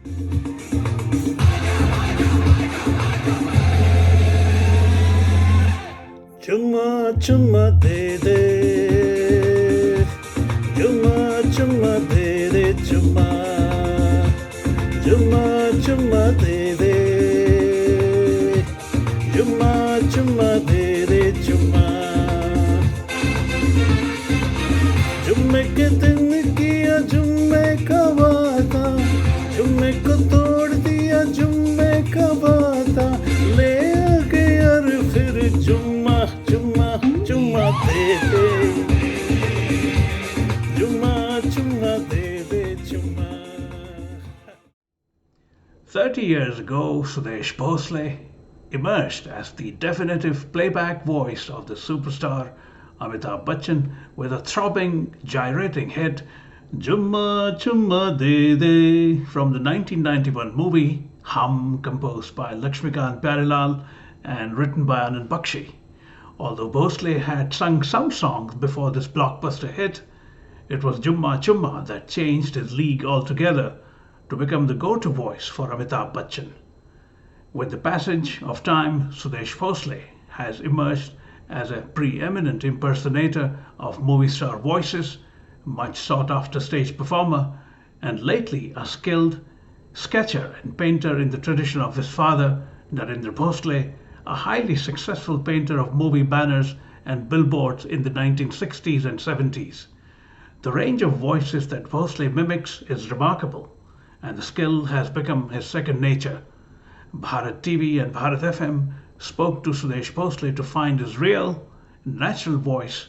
चुम्मा चुम्मा दे दे, चुम्मा चुम्मा दे दे, चुम्मा चुम्मा चुम्मा दे दे, चुम्मा चुम्मा दे दे, चुम्मा जुम्मे के दिन किया जुम्मे का वादा, जुम्मे को तोड़ दिया जुम्मे का वादा, ले आ गए और फिर जुम्मा जुम्मा जुम्मा दे दे, जुम्मा जुम्मा दे दे, जुम्मा. 30 years ago, Sudesh Bhosle emerged as the definitive playback voice of the superstar Amitabh Bachchan with a throbbing, gyrating hit, Jumma Chumma De De, from the 1991 movie Hum, composed by Lakshmikant Pyarelal and written by Anand Bakshi. Although Bhosle had sung some songs before this blockbuster hit, it was Jumma Chumma that changed his league altogether to become the go-to voice for Amitabh Bachchan. With the passage of time, Sudesh Bhosle has emerged as a preeminent impersonator of movie star voices, much sought after stage performer, and lately a skilled sketcher and painter in the tradition of his father, Narendra Bhosle, a highly successful painter of movie banners and billboards in the 1960s and 70s. The range of voices that Bhosle mimics is remarkable, and the skill has become his second nature. Bharat TV and Bharat FM spoke to Sudesh Bhosle to find his real, natural voice,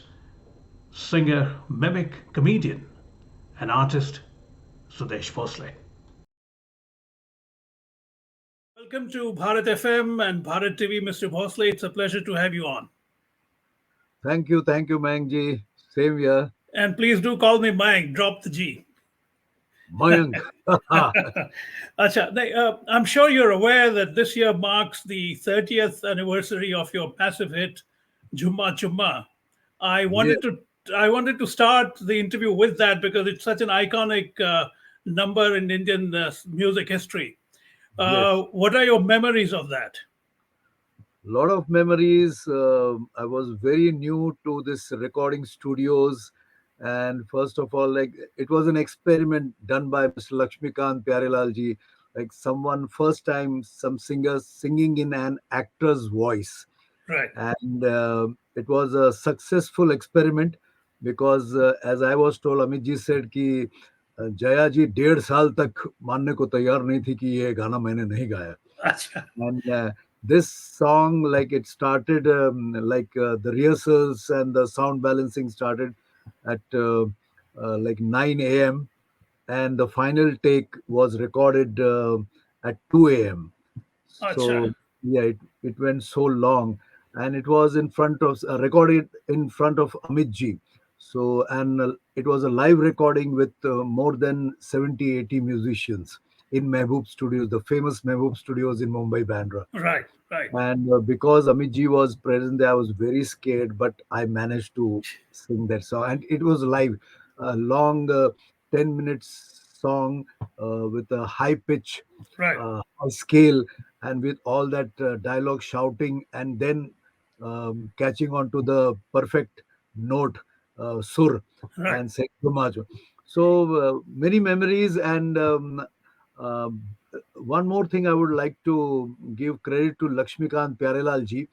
singer, mimic, comedian, and artist, Sudesh Bhosle. Welcome to Bharat FM and Bharat TV, Mr. Bhosle. It's a pleasure to have you on. Thank you, Mangji. Same here. And please do call me Mayank, drop the G. Mayank. Acha, I'm sure you're aware that this year marks the 30th anniversary of your massive hit, Jumma Jumma. I Yes, wanted to I wanted to start the interview with that because it's such an iconic number in Indian music history. yes. What are your memories of that? Lot of memories. I was very new to this recording studios, and first of all, like it was an experiment done by Mr. Lakshmikant Pyarelal ji. Like someone first time, some singers singing in an actor's voice, Right. and it was a successful experiment because as I was told, Amit ji said कि जया जी 1.5 साल तक मानने को तैयार नहीं थी कि ये गाना मैंने नहीं गाया. Acha. And this song, like it started the rehearsals and the sound balancing started at like 9 a.m, and the final take was recorded at 2 a.m. Acha. So yeah, it went so long, and it was in front of recorded in front of Amit ji. So and it was a live recording with more than 70-80 musicians in Mehboob Studios, the famous Mehboob Studios in Mumbai, Bandra. Right. Right. And because Amit ji was present there, I was very scared, but I managed to sing that song, and it was live, a long 10 minutes song with a high pitch, Right. high scale, and with all that dialogue shouting, and then catching on to the perfect note, sur, Right. and saying Dhumajo. So many memories, and um, one more thing I would like to give credit to Lakshmikant Pyarelal ji.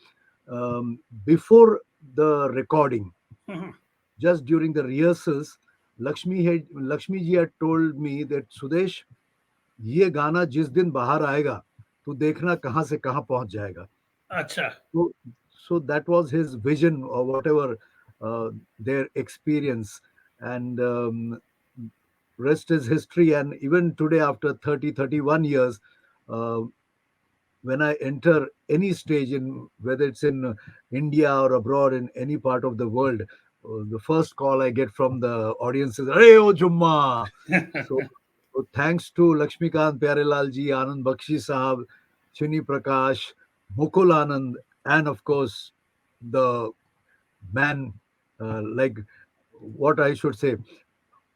Before the recording, Mhm. just during the rehearsals, Lakshmi ji had told me that Sudesh, ये गाना जिस दिन बाहर आएगा, तो देखना कहाँ से कहाँ पहुंच जाएगा. Acha. So, so that was his vision or whatever their experience, and rest is history. And even today, after 30-31 years, uh, when I enter any stage, in whether it's in India or abroad in any part of the world, the first call I get from the audience is "Hey, oh Jumma!" So thanks to Lakshmikant Pyarelal ji, Anand Bakshi Sahab, Chini Prakash, Mukul Anand, and of course the man, like what I should say,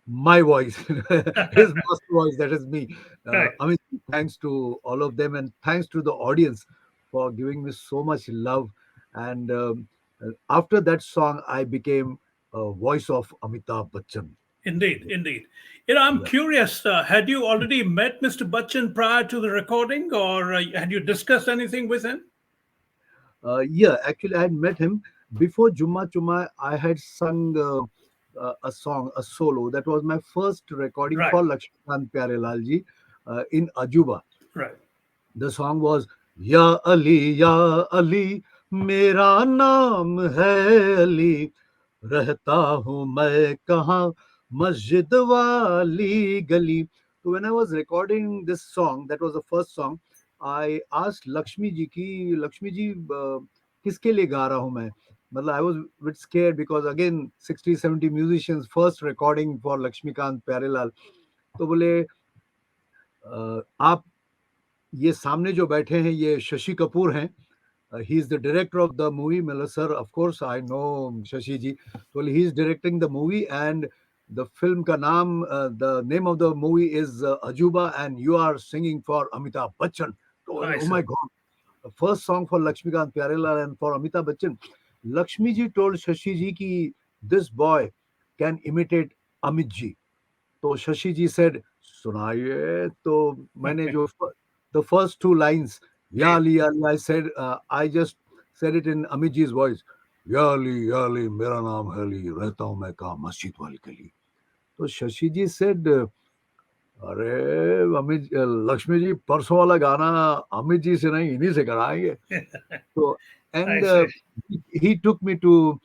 my voice, his master voice, that is me. Right. I mean, thanks to all of them and thanks to the audience for giving me so much love. And after that song, I became a voice of Amitabh Bachchan. Indeed, indeed. I'm Yeah. curious. Had you already met Mr. Bachchan prior to the recording, or had you discussed anything with him? Yeah, actually, I had met him before Jumma Chuma. I had sung a song, a solo. That was my first recording Right, for Lakshmikant Pyarelal ji in Ajuba. right. The song was Ya Ali, Mera naam hai Ali, Rehta hu main kahan, Masjid wali gali. So when I was recording this song, that was the first song, I asked Lakshmi ji ki, Lakshmi ji, किसके लिए गा रहा हूँ मैं मतलब I was a bit scared because again 60-70 musicians first recording for Lakshmikant Pyarelal. तो बोले आप ये सामने जो बैठे हैं ये शशि कपूर हैं he is the director of the movie मतलब sir of course I know Shashi ji तो he is directing the movie and the film का नाम the name of the movie is Ajooba and you are singing for Amitabh Bachchan तो I oh my see. God first song for Lakshmikant Pyarelal and for Amitabh Bachchan. Lakshmi ji told Shashi ji ki this boy can imitate Amit ji. तो शशि जी said सुनाइए तो मैंने जो the first two lines या Gee, Ali I said I just said it in Amit ji's voice या अली मेरा नाम है अली रहता हूँ मैं कहा मस्जिद वाली गली तो शशि जी सेड अरे अमित लक्ष्मी जी परसों वाला गाना अमित जी से नहीं इन्हीं से कराएंगे so I and see. he took me to.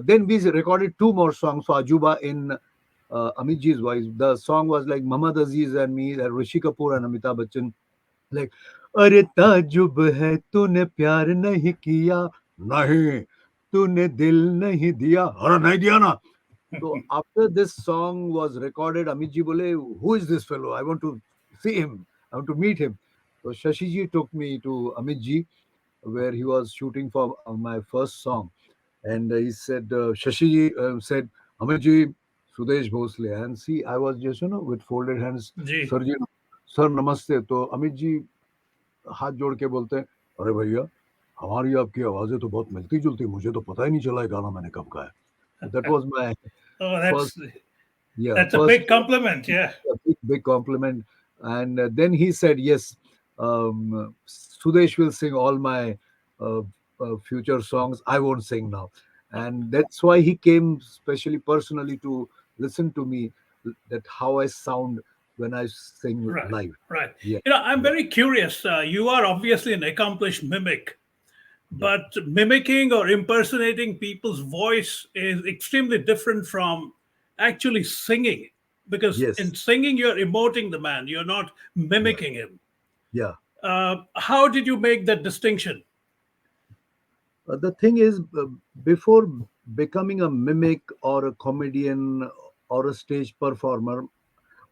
Then we recorded two more songs for Ajuba in Amit ji's voice. The song was like Muhammad Aziz and me, Rishi Kapoor and Amitabh Bachchan. Like, अरे ताजुब है तूने प्यार नहीं किया नहीं तूने दिल नहीं दिया अरे नहीं दिया ना so after this song was recorded, Amit ji bole, who is this fellow? I want to see him. I want to meet him. So Shashi ji took me to Amit ji, where he was shooting for my first song. And he said, Shashi ji said, Amit ji, Sudesh Bhosle. And see, I was just, with folded hands, Gee, Sir ji, Sir Namaste. तो अमित जी हाथ जोड़ के बोलते हैं अरे भैया हमारी आपकी आवाजें तो बहुत मिलती जुलती मुझे तो पता ही नहीं चला ये गाना मैंने कब गाया so that was my oh, first yeah that's a first big compliment. Yeah. a big compliment. And then he said, yes, Sudesh will sing all my uh, future songs. I won't sing now. And that's why he came specially personally to listen to me that how I sound when I sing Right, live. right. Yeah, I'm yeah, very curious. You are obviously an accomplished mimic, yeah. but mimicking or impersonating people's voice is extremely different from actually singing. Because Yes, in singing, you're emoting the man, you're not yeah, mimicking him. yeah. How did you make that distinction? The thing is, before becoming a mimic or a comedian or a stage performer,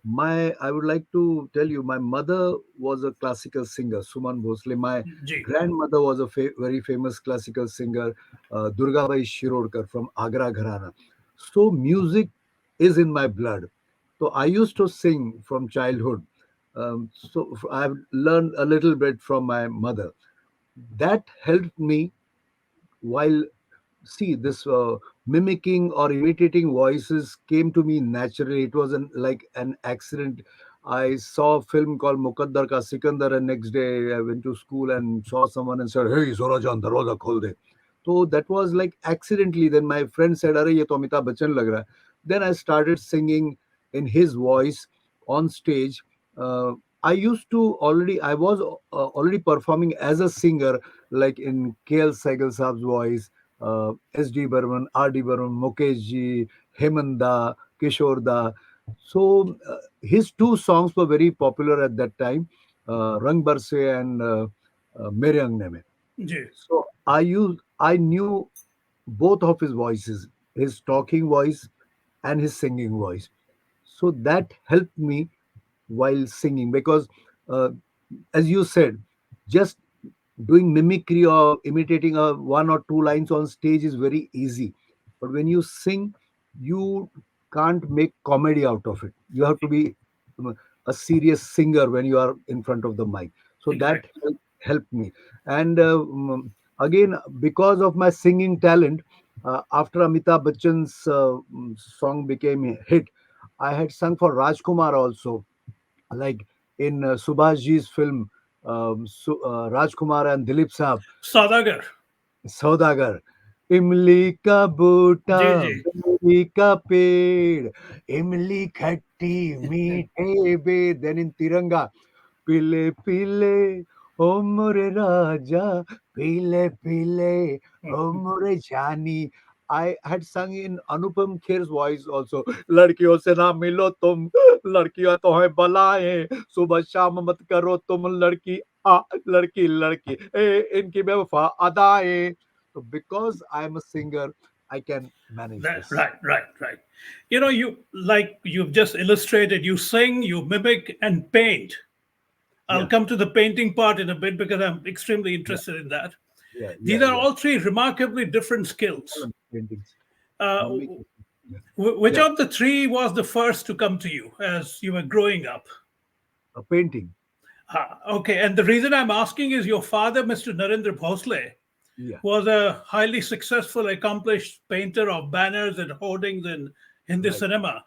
my I would like to tell you, my mother was a classical singer, Suman Bhosle. My Gee, grandmother was a very famous classical singer, Durgabai Shirodkar from Agra Gharana. So music is in my blood. So I used to sing from childhood. So I've learned a little bit from my mother. That helped me while see this mimicking or imitating voices came to me naturally. It wasn't like an accident. I saw a film called Mukaddar Ka Sikandar, and next day I went to school and saw someone and said, "Hey, Zorajan, darwaza khol de." So that was like accidentally. Then my friend said, "Arey, ye to Amitabh Bachchan lag raha hai." Then I started singing in his voice on stage. Uh, I used to already. I was already performing as a singer, like in KL Saigal Saab's voice, S.D. Burman, R.D. Burman, Mukesh ji, Hemanda, Kishore Da. So his two songs were very popular at that time, Rang Barse and Mere Angne Mein. gee, So I knew both of his voices, his talking voice and his singing voice. So that helped me while singing because, uh, as you said, just doing mimicry or imitating one or two lines on stage is very easy. But when you sing, you can't make comedy out of it. You have to be a serious singer when you are in front of the mic. So that Exactly. helped me. And again, because of my singing talent, after Amitabh Bachchan's song became a hit, I had sung for Rajkumar also, like in Subhash Ji's film, Rajkumar and Dilip Saab, Saudagar. सौदागर इमली का बूटा जी जी. इमली का पेड़ इमली खट्टी मीठे बेर then in तिरंगा पीले पीले ओ मोरे राजा पीले पीले ओ मोरे जानी I had sung in Anupam Kher's voice also. लड़कियों से ना मिलो तुम, लड़कियां तो है बलाएं, सुबह शाम मत करो तुम लड़की आ लड़की लड़की इनकी बेवफा अदाएं. So because I'm a singer, I can manage That, this. right, right, right. You know, you like you've just illustrated, you sing, you mimic, and paint. I'll Yeah, come to the painting part in a bit because I'm extremely yeah, interested in that. yeah, These yeah, are yeah. all three remarkably different skills. Paintings, Uh, mimicry. Yeah, which yeah. of the three was the first to come to you as you were growing up? A painting. Okay, and the reason I'm asking is your father, Mr. Narendra Bhosle, Yeah, was a highly successful, accomplished painter of banners and hoardings in Hindi right, cinema, right.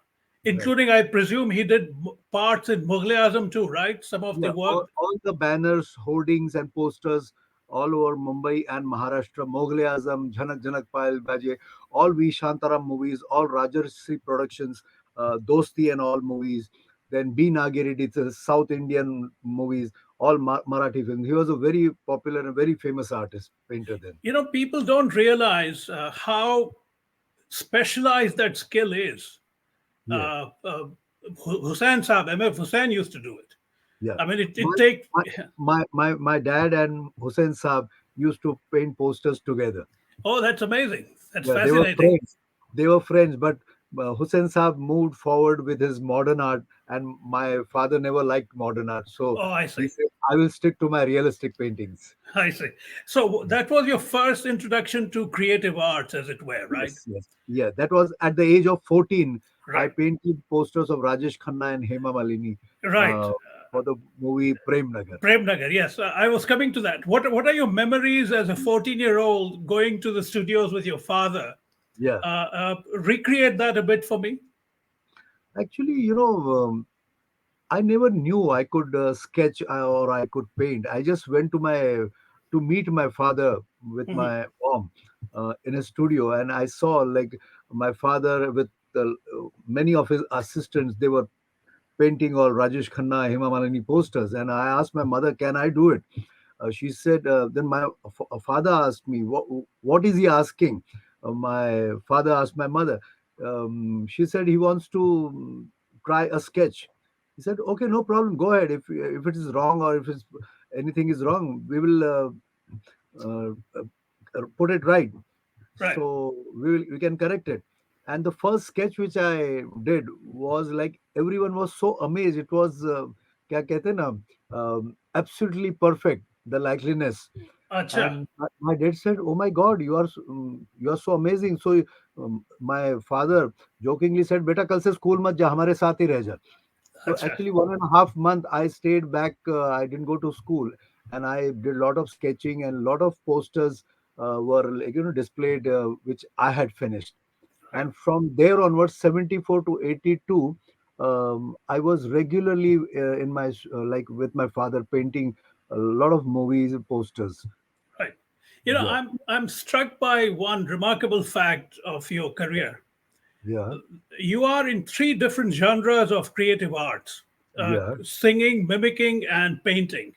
including, I presume, he did parts in Mughal Azam too, right? Some of the Yeah, work. all the banners, hoardings, and posters all over Mumbai and Maharashtra, Mughal Azam, Jhanak Jhanak Payal Baje, all V. Shantaram movies, all Rajarsi productions, Dosti and all movies, then B. Nagiri, the South Indian movies, all Marathi films. He was a very popular and very famous artist, painter then. You know, people don't realize how specialized that skill is. Yeah, Hussain Saab, MF Hussain used to do it. yeah. I mean, it My, take. my dad and Hussein Saab used to paint posters together. Oh, that's amazing. That's Yeah, they were fascinating. friends. They were friends, but Hussein Saab moved forward with his modern art, and my father never liked modern art. So Oh, I he see. said, I will stick to my realistic paintings. I see. So that was your first introduction to creative arts, as it were, right? Yes, yes. Yeah, that was at the age of 14. I Right. painted posters of Rajesh Khanna and Hema Malini Right. uh, for the movie Prem Nagar. Prem Nagar, yes. I was coming to that. What are your memories as a 14-year-old going to the studios with your father? Yeah. Recreate that a bit for me. Actually, I never knew I could sketch or I could paint. I just went to meet my father with Mhm. my mom in a studio, and I saw like my father with many of his assistants. They were painting all Rajesh Khanna, Hema Malini posters, and I asked my mother, "Can I do it?" She said. Then my father asked me, "What is he asking?" My father asked my mother. She said he wants to try a sketch. He said, "Okay, no problem. Go ahead. If it is wrong or if it's anything is wrong, we will uh, put it right. Right. So we can correct it." And the first sketch which I did was like everyone was so amazed. It was क्या कहते हैं ना, absolutely perfect, the likeliness. Acha. And my dad said, "Oh my God, you are so amazing." So my father jokingly said, "बेटा कल से school मत जा, हमारे साथ ही रह जा." So Acha. actually, 1.5 month I stayed back. I didn't go to school, and I did a lot of sketching, and a lot of posters were like, displayed, which I had finished. Right. And from there onwards, 74 to 82, I was regularly in my like with my father painting a lot of movies posters. Right. You know, Yeah, I'm struck by one remarkable fact of your career. yeah, You are in three different genres of creative arts: yeah, singing, mimicking, and painting.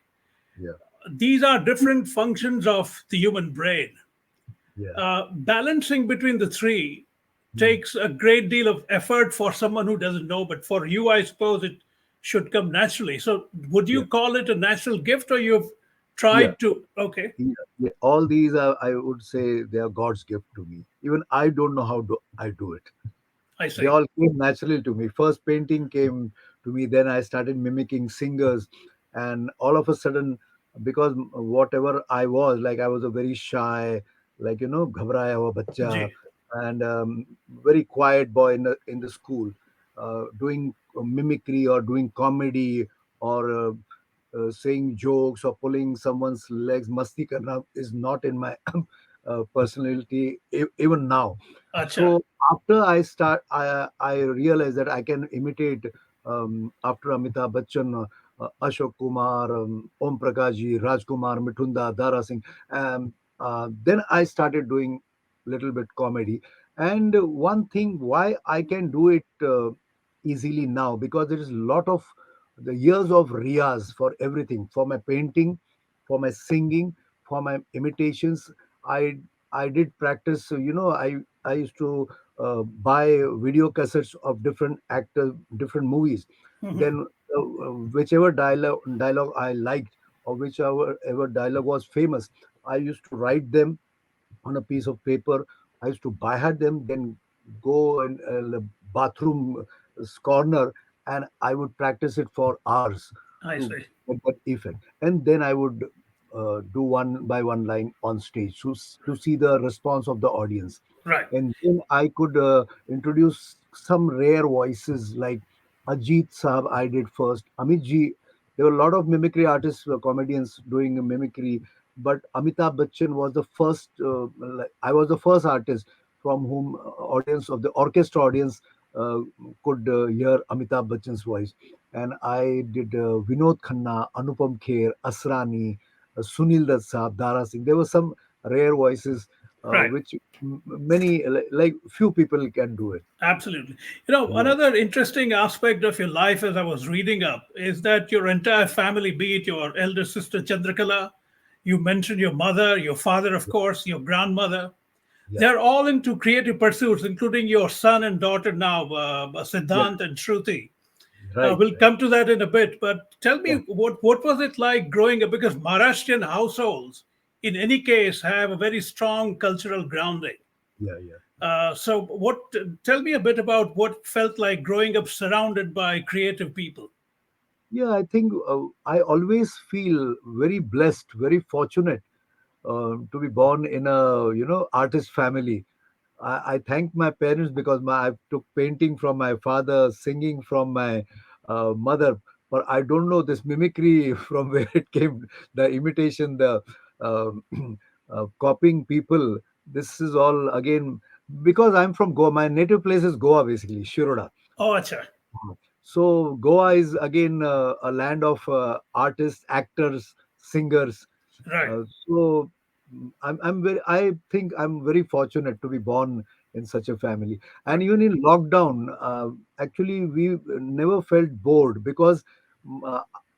yeah, These are different functions of the human brain. yeah. Balancing between the three Hmm. takes a great deal of effort for someone who doesn't know, but for you, I suppose it should come naturally. So, would Yeah, you call it a natural gift, or you've yeah. tried to? Okay, Yeah, yeah, all these are, I would say, they are God's gift to me. Even I don't know how I do it. I They see. all came naturally to me. First painting came to me, then I started mimicking singers, and all of a sudden, because whatever I was, like I was a very shy, like, ghabraya hua bachcha, Ji. and very quiet boy in the school, doing mimicry or doing comedy or saying jokes or pulling someone's legs. Masti karna is not in my personality even now. Acha. So after I realized that I can imitate after Amitabh Bachchan, Ashok Kumar, Om Prakash ji, Rajkumar, Mithunda, Dara Singh. Then I started doing little bit comedy. And one thing why I can do it easily now, because there is a lot of the years of riyaz for everything, for my painting, for my singing, for my imitations. I did practice. I used to buy video cassettes of different actors, different movies. Mhm. Then whichever dialogue I liked, or whichever ever dialogue was famous, I used to write them on a piece of paper. I used to by heart them, then go in the bathroom corner, and I would practice it for hours I to see. get that effect. And then I would do one by one line on stage to see the response of the audience. Right. And then I could introduce some rare voices like Ajit Saab. I did first. Amit ji. There were a lot of mimicry artists, comedians doing mimicry, but Amitabh Bachchan was the first. I was the first artist from whom audience of the orchestra audience uh, could hear Amitabh Bachchan's voice. And I did Vinod Khanna, Anupam Kher, Asrani, Sunil Dutt Saab, Dara Singh. There were some rare voices Right. which many, like few people can do it. Absolutely. Yeah, Another interesting aspect of your life as I was reading up is that your entire family, be it your elder sister Chandrakala, you mentioned your mother, your father, of course, your grandmother, yeah, they're all into creative pursuits, including your son and daughter now, yeah. Siddhant and Shruti. Right, We'll right. come to that in a bit, but tell me Yeah, what was it like growing up? Because Maharashtrian households, in any case, have a very strong cultural grounding. yeah, yeah. So, Tell me a bit about what felt like growing up surrounded by creative people. Yeah, I think I always feel very blessed, very fortunate to be born in a artist family. I thank my parents because I took painting from my father, singing from my mother, but I don't know this mimicry from where it came, the imitation, the um copying people. This is all again because I'm from Goa. My native place is Goa, basically Shiroda. Oh, acha. So Goa is again a land of artists, actors, singers. Right. So I'm very. I think I'm very fortunate to be born in such a family. And even in lockdown, actually we never felt bored because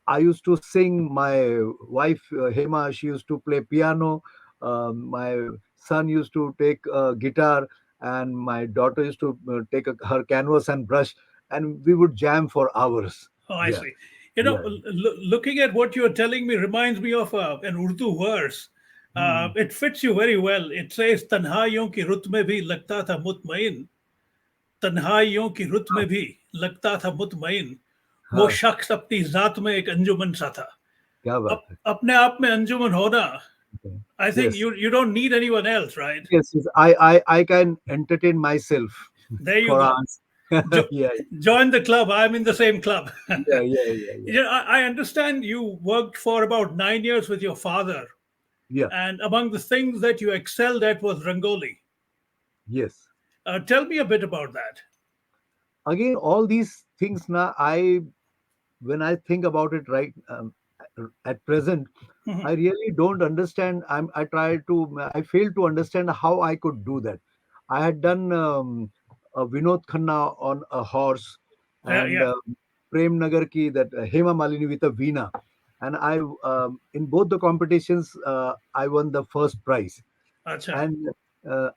I used to sing. My wife Hema, she used to play piano. My son used to take guitar, and my daughter used to take her canvas and brush, and we would jam for hours. Oh, I Yeah, see. yeah. Looking at what you're telling me reminds me of an Urdu verse. Hmm. It fits you very well. It says, "तन्हाइयों की रुत में भी लगता था मुतमईन, तन्हाइयों की रुत में भी लगता था मुतमईन, वो हाँ, शख्स अपनी जात में एक अंजुमन सा था." क्या बात है. अपने आप में अंजुमन होना, Okay. I think Yes, you don't need anyone else, right? yes, yes. I can entertain myself There you for go. hours. Jo- Yeah, Join the club. I'm in the same club. yeah, yeah, yeah, yeah. I understand you worked for about 9 years with your father, Yeah, and among the things that you excelled at was Rangoli. yes. Tell me a bit about that. Again, all these things now, when I think about it right at present, I Mhm. really don't understand. I fail to understand how I could do that. I had done a Vinod Khanna on a horse, Yeah, and yeah. Prem Nagar ki, that Hema Malini with a veena, and in both the competitions I won the first prize. Acha, And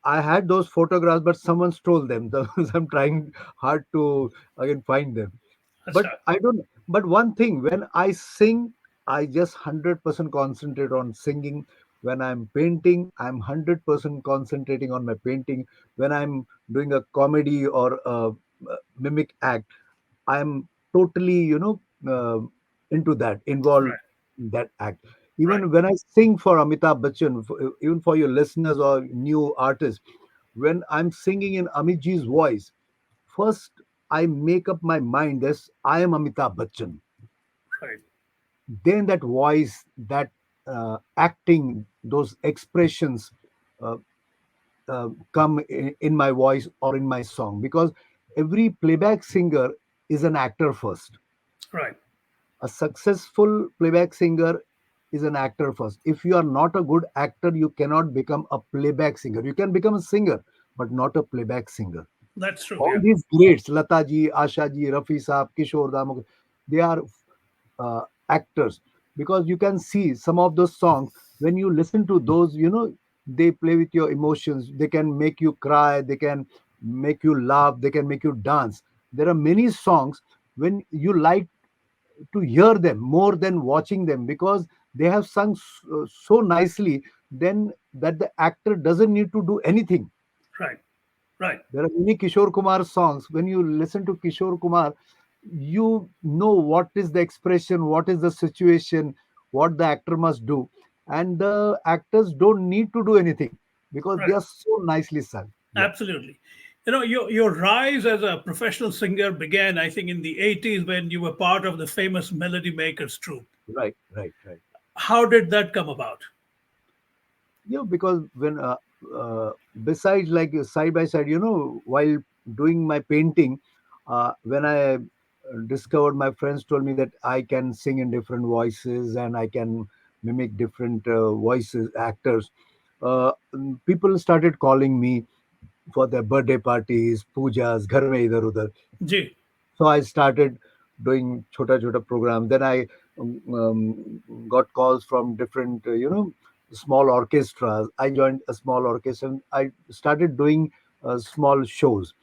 I had those photographs, but someone stole them. So I'm trying hard to again find them. But acha. I don't. But one thing, when I sing, I just 100% concentrate on singing. When I'm painting, I'm 100% concentrating on my painting. When I'm doing a comedy or a mimic act, I'm totally, into that, involved Right, in that act. right. Even when I sing for Amitabh Bachchan, even for your listeners or new artists, when I'm singing in Amit ji's voice, first I make up my mind that I am Amitabh Bachchan. Right. Then that voice, that acting, those expressions uh, come in my voice or in my song, because every playback singer is an actor first. Right. A successful playback singer is an actor first. If you are not a good actor, you cannot become a playback singer. You can become a singer, but not a playback singer. That's true. All Yeah. these greats, Lata ji, Asha ji, Rafi Saab, Kishore Da, they are actors, because you can see some of those songs, when you listen to those, they play with your emotions. They can make you cry, they can make you laugh, they can make you dance. There are many songs when you like to hear them more than watching them, because they have sung so nicely, then that the actor doesn't need to do anything. Right. Right. There are many Kishore Kumar songs. When you listen to Kishore Kumar, you know what is the expression, what is the situation, what the actor must do. And the actors don't need to do anything, because they Right. are so nicely sung. Yeah, Absolutely. Your rise as a professional singer began, I think, in the 80s when you were part of the famous Melody Makers troupe. right, right, right. How did that come about? Yeah, because when uh, besides, like side by side, while doing my painting, when I discovered, my friends told me that I can sing in different voices and I can mimic different voices, actors. People started calling me for their birthday parties, pujas, ghar mein idhar udhar. G. So I started doing chota chota program. Then I got calls from different, small orchestras. I joined a small orchestra. And I started doing small shows.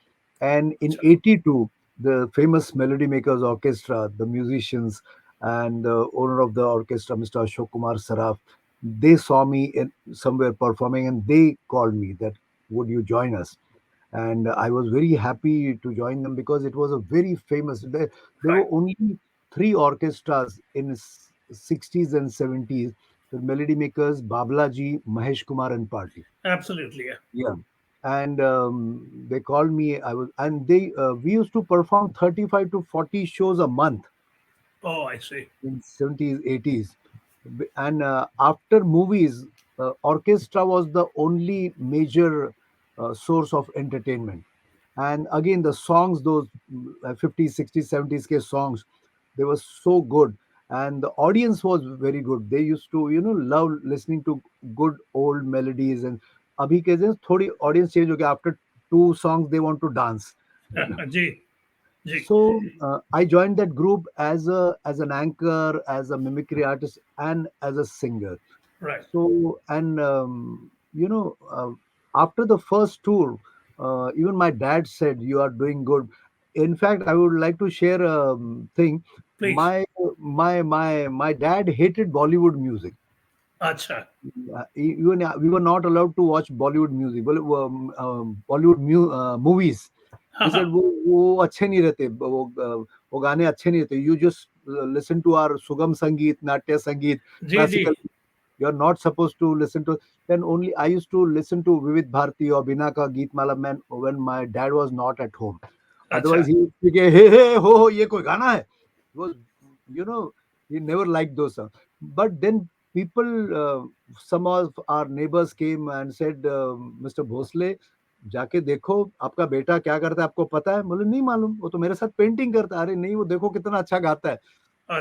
And in '82, the famous Melody Makers Orchestra, the musicians and the owner of the orchestra, Mr. Ashok Kumar Saraf, they saw me in somewhere performing, and they called me that, would you join us? And I was very happy to join them, because it was a very famous. There Right. were only three orchestras in 60s and 70s: the Melody Makers, Bablaji, Mahesh Kumar, and Party. Absolutely. Yeah. Yeah, and they called me. I was, and they we used to perform 35 to 40 shows a month Oh, I see. in 70s, 80s. And after movies, orchestra was the only major source of entertainment. And again, the songs, those 50s, 60s, 70s के songs, they were so good. And the audience was very good. They used to, love listening to good old melodies. And अभी के दिन थोड़ी audience change हो गया. After two songs, they want to dance. G. G. So I joined that group as an anchor, as a mimicry artist, and as a singer. Right. So, and after the first tour, even my dad said, "You are doing good." In fact, I would like to share a thing. Please. My dad hated Bollywood music. Acha. Even we were not allowed to watch Bollywood music, Bollywood movies. He said, वो अच्छे नहीं रहते, वो गाने अच्छे नहीं रहते. You just listen to our Sugam Sangeet, Natya Sangeet, G. classical. G. You're not supposed to listen to. Then only I used to listen to Vivid Bharati or Binaka Geet Mala man when my dad was not at home. Otherwise, Acha. he would say, "Hey, hey, ho, ye koi gana hai?" It was, you know, he never liked those songs. But then people, some of our neighbors came and said, "Mr. Bhosle, जाके देखो आपका बेटा क्या करता है, आपको पता है?" बोले, "नहीं मालूम, वो तो मेरे साथ पेंटिंग करता है." "अरे नहीं, वो देखो कितना अच्छा गाता है."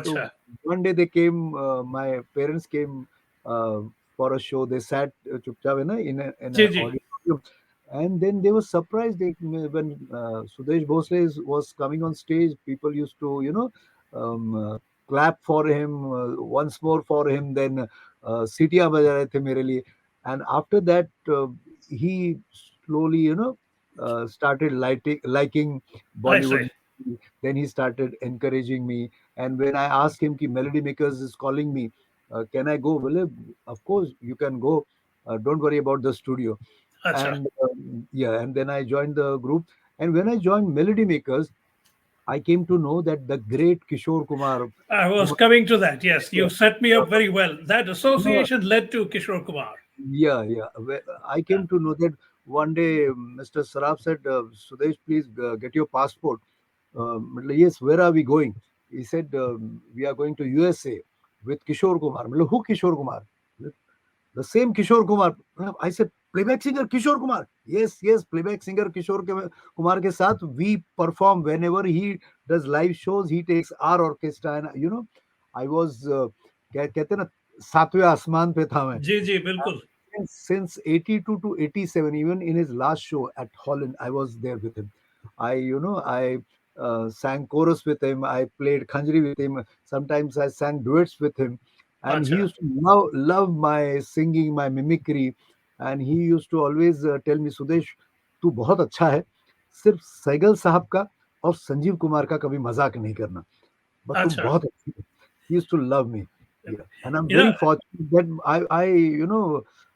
So Acha. one day they came, my parents came uh, for a show. They sat chupchap in G. a G. auditorium, and then they were surprised. When Sudesh Bhosle was coming on stage, people used to clap for him, once more for him. Then सीटियां बजा रहे थे मेरे लिए. And after that, he slowly, started liking I see. Bollywood. Then he started encouraging me. And when I asked him, ki Melody Makers is calling me, can I go? Well, of course, you can go. Don't worry about the studio. Acha. And yeah, and then I joined the group. And when I joined Melody Makers, I came to know that the great Kishore Kumar, I was who, coming to that. Yes, you set me yeah, up very well. That you know, association led to Kishore Kumar. yeah, yeah. I came to know that one day Mr. Saraf said, Sudesh, please get your passport. Yes, where are we going? He said, we are going to USA with Kishore Kumar. Who Kishore Kumar? The same Kishore Kumar. I said, playback singer Kishore Kumar. Yes, yes, playback singer Kishore Kumar ke saath we perform whenever he does live shows. He takes our orchestra, and I was कहते ना सातवें आसमान पे था मैं. जी जी बिल्कुल. Since 82 to 87, even in his last show at Holland, I was there with him. I sang chorus with him. I played khanjri with him. Sometimes I sang duets with him. And he अच्छा. used to love my singing, my mimicry. And he used to always tell me, Sudesh, तू बहुत अच्छा है. सिर्फ सैगल साहब का और संजीव कुमार का कभी मजाक नहीं करना. But तू अच्छा. बहुत अच्छा है. He used to love me. Yeah. And I'm You know, very fortunate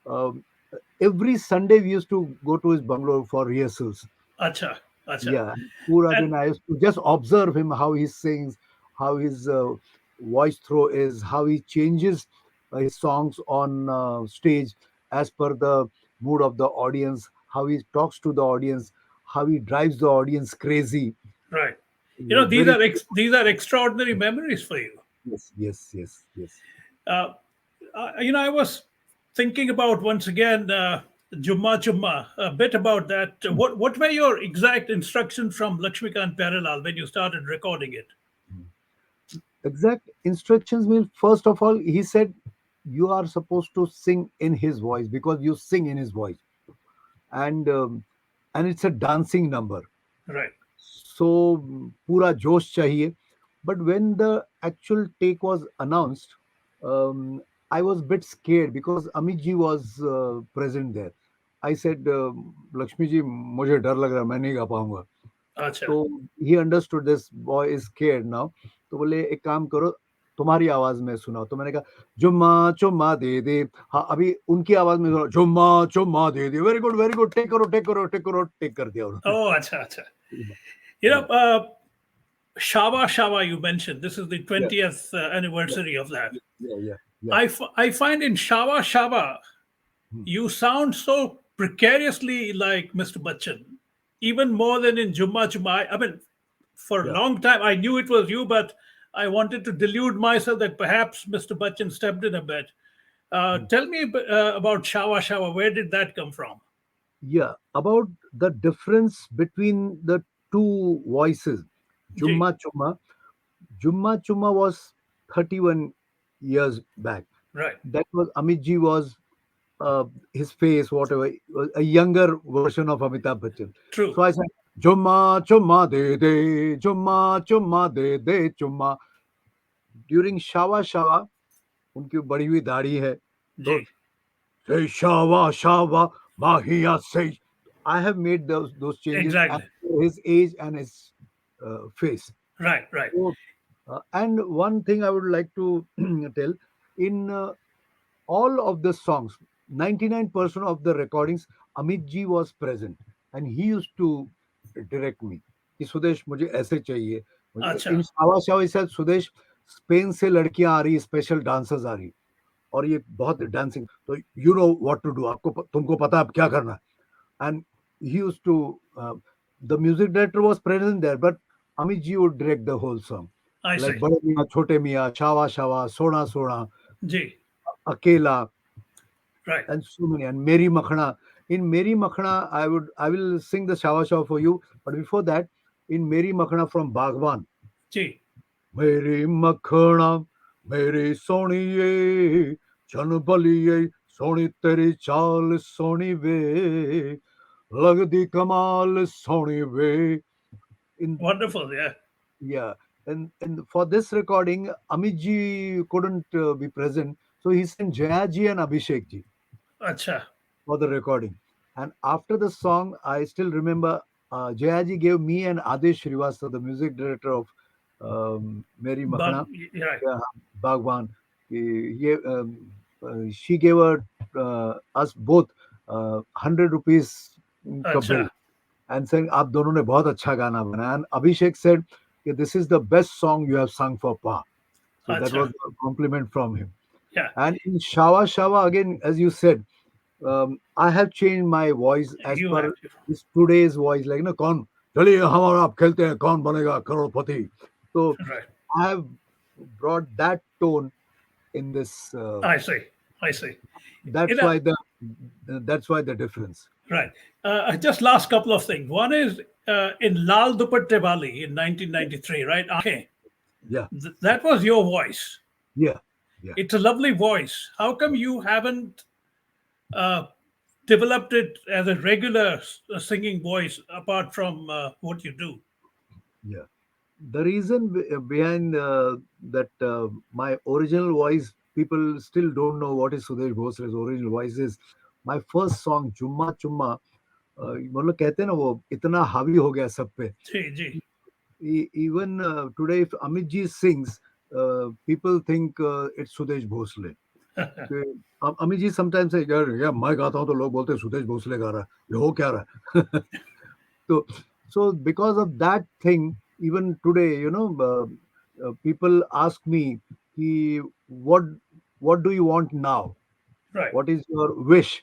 that every Sunday we used to go to his bungalow for rehearsals. अच्छा. अच्छा. Yeah, Pura And din I used to just observe him, how he sings, how his voice throw is, how he changes his songs on stage as per the mood of the audience, how he talks to the audience, how he drives the audience crazy. right. Yeah, These very are these are extraordinary memories for you. yes, yes, yes, yes. Uh, I was thinking about once again Jumma Jumma, a bit about that. What were your exact instructions from Lakshmikant Pyarelal when you started recording it? Exact instructions means, first of all, he said you are supposed to sing in his voice because you sing in his voice, and it's a dancing number. Right. So pura josh chahiye. But when the actual take was announced, um, I was a bit scared because Amit ji was present there. I said, Lakshmi ji, mujhe dar lag raha, main nahi ga paunga. Acha. तो he understood this boy is scared now. तो बोले एक काम करो, तुम्हारी आवाज में सुनाओ. तो मैंने कहा जुम्मा चुम्मा दे दे. हाँ, अभी उनकी आवाज में सुनाओ, जुम्मा चुम्मा दे दे. वेरी गुड, टेक करो टेक करो टेक करो, टेक कर दिया उन्होंने. Oh, acha, acha. Yeah, You know, yeah, Shava Shava, you mentioned. This is the yeah, 20th yeah, anniversary of that. yeah, yeah, yeah. I find in Shava Shava, Hmm. you sound so precariously like Mr. Bachchan, even more than in Jumma Jumma. I mean, for a Yeah. long time, I knew it was you, but I wanted to delude myself that perhaps Mr. Bachchan stepped in a bit. Tell me about Shava Shava. Where did that come from? Yeah, about the difference between the two voices. Gee, Jumma Chumma. Jumma Chumma was 31 years back. right. That was Amit ji was his face, whatever, was a younger version of Amitabh Bachchan. True. So I said, Chumma Chumma de de, Chumma Chumma de de, Chumma. During Shava Shava, उनकी बड़ी हुई दाढ़ी है, तो Gee, say Shava Shava Mahiya say. I have made those changes as exactly. per his age and his face. Right, right. So, and one thing I would like to tell, in all of the songs, 99% of the recordings, Amit ji was present and he used to direct me. कि सुदेश मुझे ऐसे चाहिए. Acha. इन Shava Shava said, Sudesh Spain से लड़कियां आ रही, special dancers आ रही और ये बहुत डांसिंग, तो you know what to do, आपको तुमको पता है अब क्या करना है. And he used to the music director was present there, but Amit ji would direct the whole song, I like see. Bade Miyan, Chote Miyan, Shawa Shawa, Sona Sona, Gee, Akela, right. and so many. And Meri Makhana. In Meri Makhana, I will sing the Shawa Shawa for you. But before that, in Meri Makhana from Bhagwan, Gee, Meri Makhana, Meri Soniye, Chan Baliye, Soni Teri Chal Soni Ve, Lagdi Kamal Soni Ve. In wonderful. Yeah. Yeah, and for this recording, Amit ji couldn't be present, so he sent Jaya ji and Abhishek ji Acha. for the recording. And after the song, I still remember Jaya ji gave me and Adesh Srivastava, the music director of Meri Makhana, Right. Bhagwan. She gave us both 100 rupees ka bill Acha. and saying, "आप दोनों ने बहुत अच्छा गाना बनाया." And Abhishek said, "This is the best song you have sung for Pa." So that Acha. was a compliment from him. Yeah. And in Shawa Shawa, again, as you said, I have changed my voice as You per have to. this today's voice. Like, कौन चलिए हम और आप खेलते हैं कौन बनेगा करोड़पति. So Right. I have brought that tone in this. I see. I see. You That's know, why the difference. right. Just last couple of things. One is in Lal Dupatte Wali in 1993, right? Okay. Yeah, That was your voice. yeah, yeah. It's a lovely voice. How come you haven't uh, developed it as a regular singing voice apart from what you do? Yeah. The reason behind that my original voice, people still don't know what is Sudesh Bhosle's original voice is. My first song, Chumma Chumma, मतलब कहते हैं ना वो इतना हावी हो गया सब पे. Gee, gee. Even today, if Amit ji sings, people think it's Sudesh Bhosle. Amit ji sometimes say यार मैं गाता हूँ तो लोग बोलते हैं सुदेश भोसले गा रहा है, ये हो क्या रहा है. So, so because of that thing, even today, people ask me, कि, what do you want now? Right. What is your wish?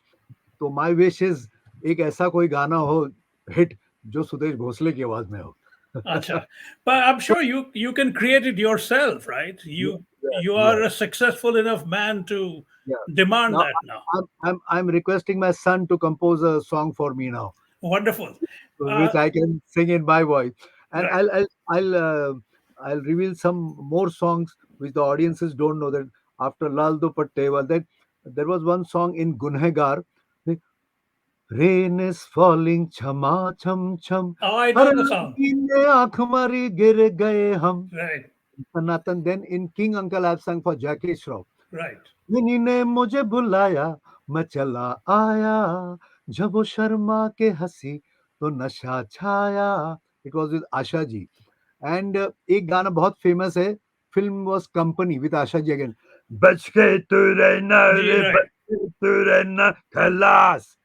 तो my wish is एक ऐसा कोई गाना हो हिट जो सुदेश भोसले की आवाज में हो. Acha. But I'm sure you can create it yourself, right? Yeah, You yeah, are a successful enough man to yeah. demand Now that now. I'm requesting my son to compose a song for me now, Wonderful. which I can sing in my voice, and Right. I'll reveal some more songs which the audiences don't know. That after Lal Dupatte, well, that there was one song in Gunhegar. Rain is falling, chama cham cham. Oh, I her know the song. लड़की ने आंख मारी गिर गए हम. Right. Sanatan. Then in King Uncle I've sung for Jackie Shroff. Right. Mini ने मुझे बुलाया मैं चला आया जब वो शर्मा के हंसी तो नशा छाया. It was with Asha ji. And एक गाना बहुत फेमस है. Film was Company with Asha ji again. बच के तू रहना रे Right. बच के तू रहना खलास.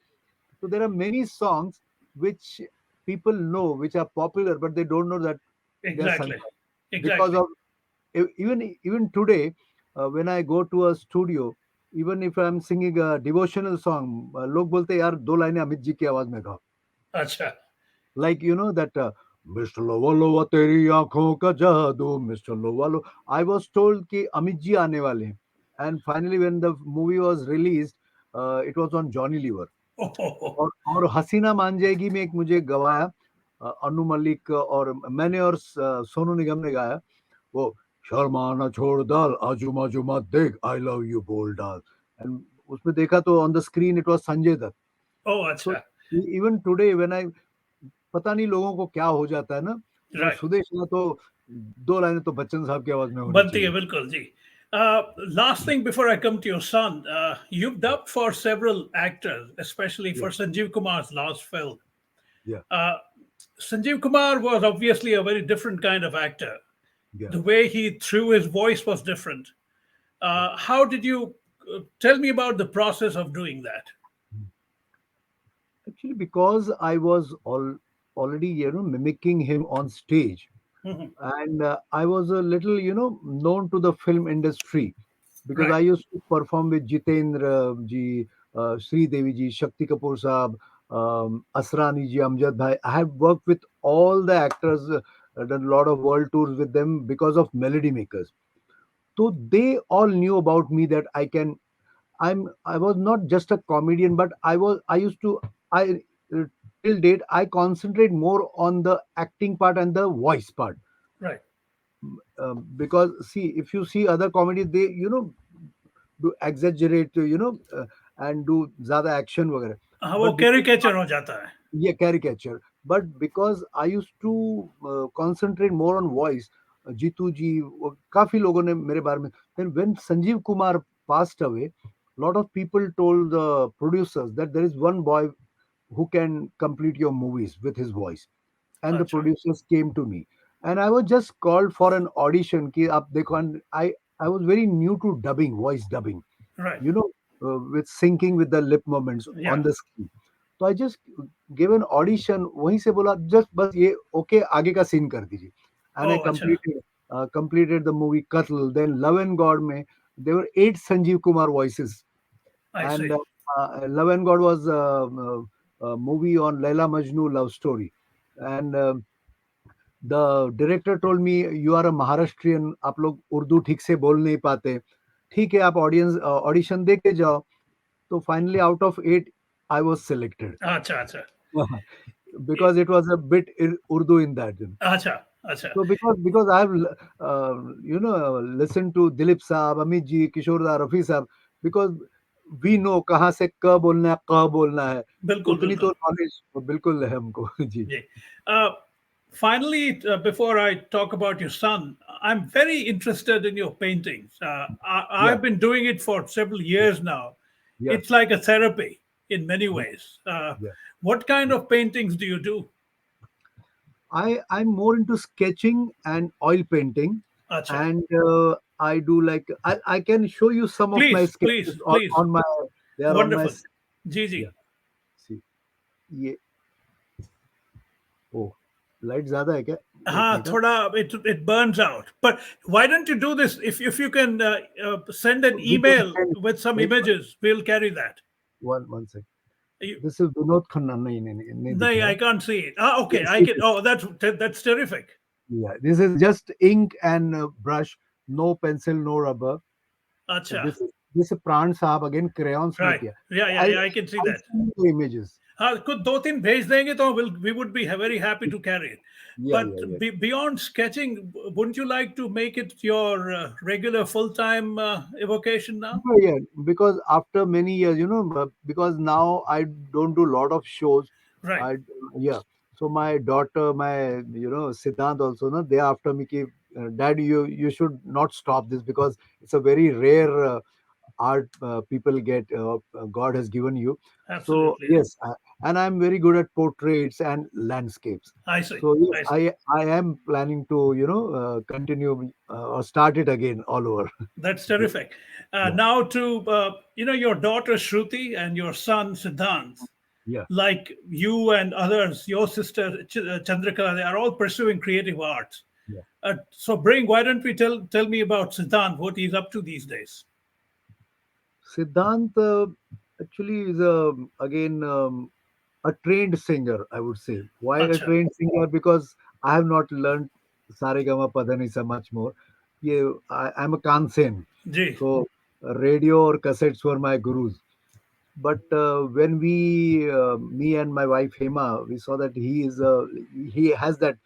So there are many songs which people know, which are popular, but they don't know that they're sung Exactly. because Exactly. of even today. When I go to a studio, even if I'm singing a devotional song, लोग बोलते हैं यार दो लाइनें अमित जी की आवाज में गाओ. Acha. Like that Mr. Lova Lova तेरी आंखों का जादू, Mr. Lova Lova. I was told कि अमित जी आने वाले हैं, and finally when the movie was released, it was on Johnny Lever. Oh, और हसीना मान जाएगी में एक मुझे गवाया अनु मलिक और मैंने और सोनू निगम ने गाया वो शर्माना छोड़ डाल आजू बाजू मत देख आई लव यू बोल डाल. एंड उसमें देखा तो on the screen it was Sanjay Dutt. oh, so acha. Even today when I पता नहीं लोगों को क्या हो जाता है ना, तो Right. सुदेश ना तो दो लाइनें तो बच्चन साहब की आवाज में होनी Banti hai, चाहिए. bilkul, ji. Last thing before I come to your son, you've dubbed for several actors, especially for Sanjeev Kumar's last film. Yeah, Uh, Sanjeev Kumar was obviously a very different kind of actor. yeah. The way he threw his voice was different. How did you tell me about the process of doing that? Actually, because I was already mimicking him on stage, Mhm. and I was a little known to the film industry because Right. I used to perform with Jitendra ji, Sri Devi ji, Shakti Kapoor Saab, Asrani ji, Amjad Bhai. I have worked with all the actors, done a lot of world tours with them because of Melody Makers. So they all knew about me that I was not just a comedian, but I used to I till date I concentrate more on the acting part and the voice part. Right. Because see, if you see other comedies, they do exaggerate, and do ज़्यादा action वगैरह. हाँ, वो But because caricature हो जाता है. yeah, caricature. But because I used to concentrate more on voice, Jitu जी, काफी लोगों ने मेरे बारे में. Then when Sanjeev Kumar passed away, lot of people told the producers that there is one boy who can complete your movies with his voice. And the अच्छा. producers came to me, and I was just called for an audition कि आप देखो. And I was very new to dubbing, voice dubbing, Right. with syncing with the lip movements Yeah. on the screen. तो I just gave an audition. वहीं से बोला just बस ये okay आगे का scene कर दीजिए. And I Oh, अच्छा. completed the movie Qatl. Then Love and God में there were 8 Sanjeev Kumar voices. I And see. Love and God was a movie on Laila Majnu love story, and the director told me, you are a Maharashtrian, आप लोग उर्दू ठीक से बोल नहीं पाते, ठीक है आप ऑडियंस ऑडिशन दे के जाओ. तो finally out of 8 I was selected. Acha, acha. Because it was a bit Urdu in that. Acha, acha. So because I've listened to Dilip Saab, Amit ji, Kishore da, Rafi Saab, because we know कहाँ से क बोलना है, क बोलना है, बिल्कुल उतनी बिल्कुल. तो knowledge बिल्कुल है हमको जी. Yeah. Finally, before I talk about your son, I'm very interested in your paintings. Yeah, I've been doing it for several years now. yeah, It's like a therapy in many yeah, ways. yeah. What kind of paintings do you do? I'm more into sketching and oil painting, Acha. and I do like I can show you some of my Please, sketches please, please. on my they are on my Wonderful. yeah. Gigi. See, ये oh light ज़्यादा है क्या? एक हाँ, minute. थोड़ा it burns out. But why don't you do this? If you can send an We can email send with some wait images, we'll carry that. one second. You, This is Vinod Khanna. नहीं दिख no, रहा I है. can't see it. Ah, okay, Yes, I it can. is. Oh, that's terrific. Yeah, this is just ink and brush, no pencil, no rubber. Acha. This is Pran Saab again crayons में Right. किया. Yeah, I can see I'll that. send you the images. हाँ, कुछ दो तीन भेज देंगे तो we would be very happy to carry it. Yeah, But yeah, yeah. beyond sketching, wouldn't you like to make it your regular full-time evocation now? Yeah, because after many years, because now I don't do lot of shows. Right. I yeah. So my daughter, my Siddhant also, no, they after me, ki, Dad, you should not stop this because it's a very rare art people get. God has given you. So Absolutely. yes, and I'm very good at portraits and landscapes. I see. So yes, I see. I am planning to continue or start it again all over. That's terrific. Yeah, Now to your daughter Shruti and your son Siddhant, yeah. like you and others, your sister Chandrika, they are all pursuing creative arts. Yeah. Why don't we tell me about Siddhant, what he's up to these days? Siddhant actually is again a trained singer, I would say. Why a Acha. trained singer? Because I have not learned Saregama Padanisa much more. Yeah, I'm a Kansen, Ji. so radio or cassettes were my gurus. But when me and my wife Hema, we saw that he has that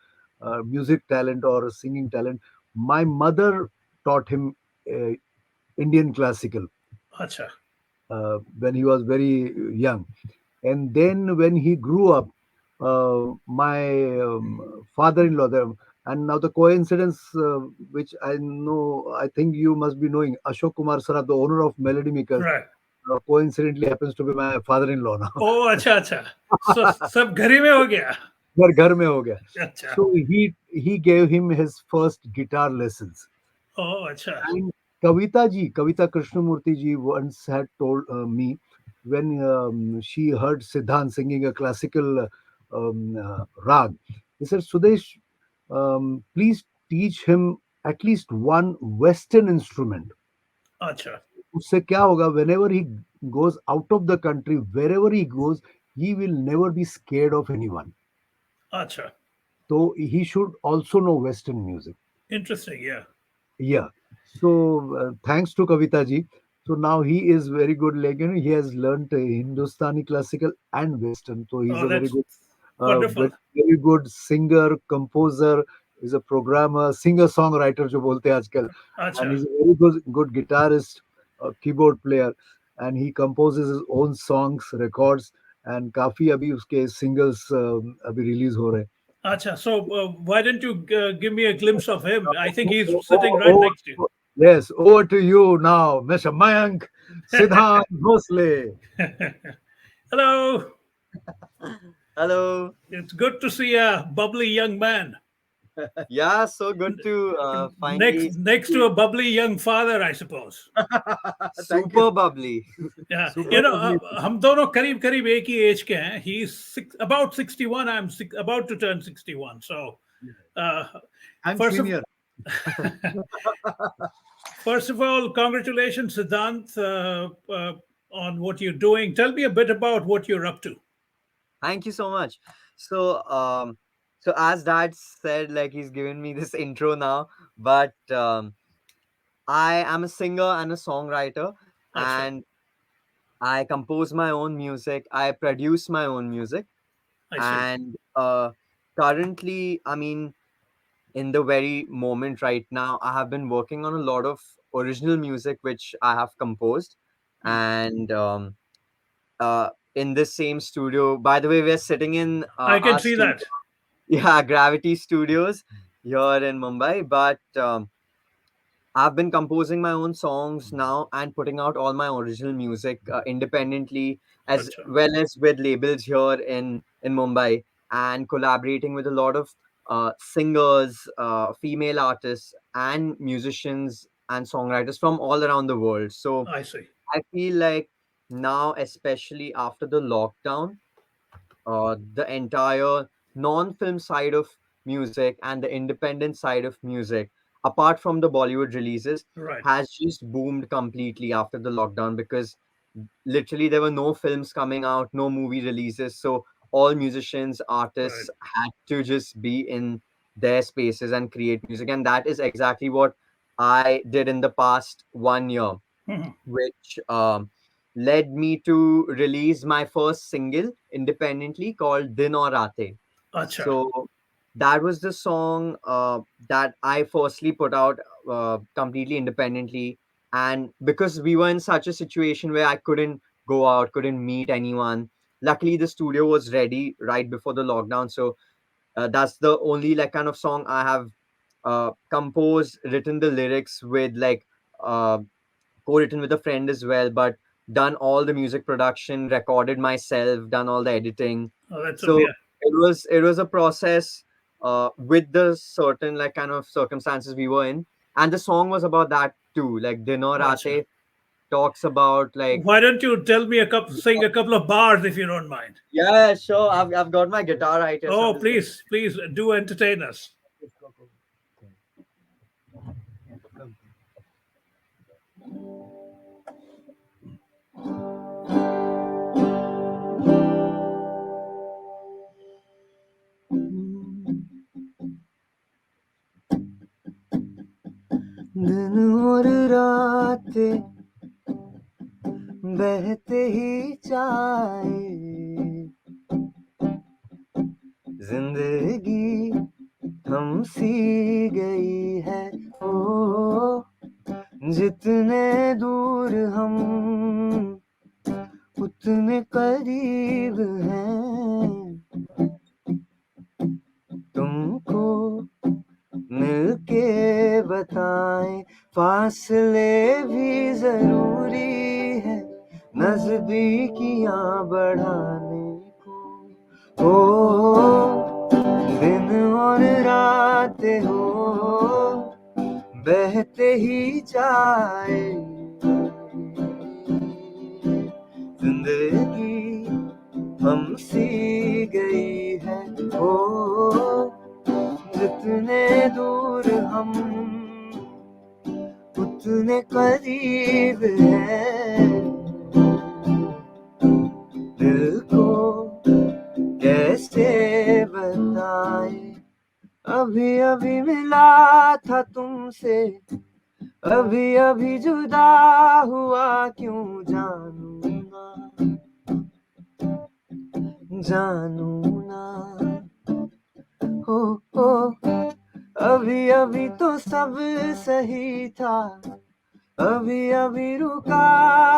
music talent or singing talent. My mother taught him uh, Indian classical Acha. when he was very young. And then when he grew up, my father-in-law, and now the coincidence, which I know, I think you must be knowing, Ashok Kumar Saraf, the owner of Melody Makers, Right. coincidentally happens to be my father-in-law now. Oh, अच्छा अच्छा. So सब घर ही में हो गया. घर में हो गया. अच्छा. So he gave him his first guitar lessons. Oh, अच्छा. And Kavita Krishnamurti ji once had told me when she heard Siddhant singing a classical rag, he said, Sudesh, please teach him at least one Western instrument. अच्छा. उससे क्या होगा, whenever he goes out of the country, wherever he goes, he will never be scared of anyone. अच्छा. So he should also know Western music. Interesting. Yeah. Yeah. So thanks to Kavita ji. So now he is very good. Like he has learned Hindustani classical and Western. So he's Oh, a very that's good, wonderful. very good singer, composer. He's a programmer, singer songwriter जो बोलते हैं आजकल. And अच्छा. he's a very good guitarist, keyboard player, and he composes his own songs, records, and काफी अभी उसके singles अभी release हो रहे हैं. अच्छा. So why don't you give me a glimpse of him? I think he's Oh, sitting right next to you. yes, over to you now, Mr. Mayank Siddhant Bhosle. Hello. Hello. It's good to see a bubbly young man Yeah, so good to finally next to a bubbly young father, I suppose. Thank super bubbly. Yeah. Super bubbly. हम दोनों करीब करीब एक ही as के हैं. He's about 61. I'm about to turn 61. So, I'm first of senior. First of all, congratulations, Siddhant. on what you're doing. Tell me a bit about what you're up to. Thank you so much. So, so as Dad said, like he's given me this intro now, but I am a singer and a songwriter, Acha, and I compose my own music. I produce my own music, I see. and currently, I mean, in the very moment right now, I have been working on a lot of original music which I have composed, Hmm. and in this same studio. By the way, we're sitting in I can our see studio, that. yeah, Gravity Studios here in Mumbai. But I've been composing my own songs now and putting out all my original music independently, as Acha. well as with labels here in Mumbai, and collaborating with a lot of singers, female artists, and musicians and songwriters from all around the world. So I see. I feel like now, especially after the lockdown, the entire non-film side of music and the independent side of music, apart from the Bollywood releases, Right. has just boomed completely after the lockdown, because literally there were no films coming out, no movie releases. So all musicians, Right. artists had to just be in their spaces and create music. And that is exactly what I did in the past 1 year, Mhm. which led me to release my first single independently called Din Aur Raate. Acha. So that was the song that I firstly put out completely independently. And because we were in such a situation where I couldn't go out, couldn't meet anyone, luckily the studio was ready right before the lockdown. So that's the only like kind of song I have composed, written the lyrics with, like uh, co-written with a friend as well, but done all the music production, recorded myself, done all the editing. Oh, that's a, So yeah. it was a process with the certain like kind of circumstances we were in, and the song was about that too. Like Dinner Acha. Rate talks about like, Why don't you tell me a couple, sing a couple of bars if you don't mind? yeah, sure. I've got my guitar right here, so I'm Oh, just gonna. please, please do entertain us. दिन और रातें बहते ही जाए, जिंदगी हमसी गई है। ओ जितने दूर हम उतने करीब हैं, तुमको मिलके बताएं, फासले भी जरूरी है नजदीकियां बढ़ाने को। ओ दिन और रात हो बहते ही जाए, जिंदगी हमसी गई है। ओ जितने दूर हम उतने करीब हैं, दिल को कैसे बताए। अभी अभी मिला था तुमसे, अभी अभी जुदा हुआ, क्यों जानू ना, जानू ना। हो अभी अभी तो सब सही था, अभी अभी रुका